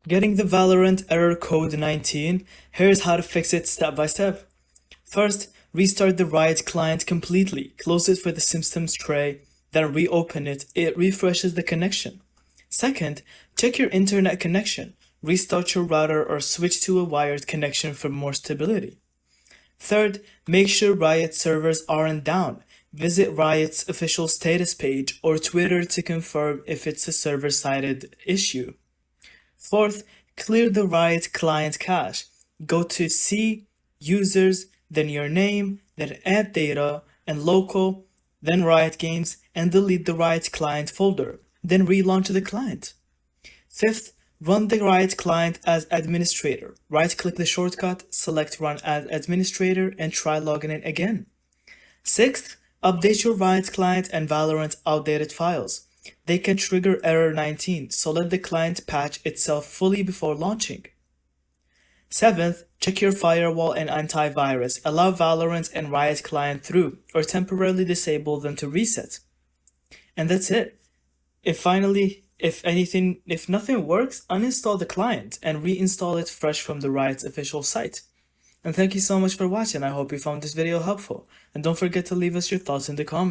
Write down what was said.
Getting the Valorant Error Code 19, here's how to fix it step by step. First, restart the Riot Client completely, close it for the systems tray, then reopen it, it refreshes the connection. Second, check your internet connection, restart your router or switch to a wired connection for more stability. Third, make sure Riot servers aren't down. Visit Riot's official status page or Twitter to confirm if it's a server-sided issue. Fourth, clear the Riot Client cache. Go to C, Users, then your name, then Add Data, and Local, then Riot Games, and delete the Riot Client folder. Then relaunch the client. Fifth, run the Riot Client as administrator. Right-click the shortcut, select Run as Administrator, and try logging in again. Sixth, update your Riot Client and Valorant outdated files. They can trigger error 19, so let the client patch itself fully before launching. Seventh, check your firewall and antivirus. Allow Valorant and Riot Client through, or temporarily disable them to reset. And that's it. If nothing works, uninstall the client and reinstall it fresh from the Riot's official site. And thank you so much for watching. I hope you found this video helpful. And don't forget to leave us your thoughts in the comments.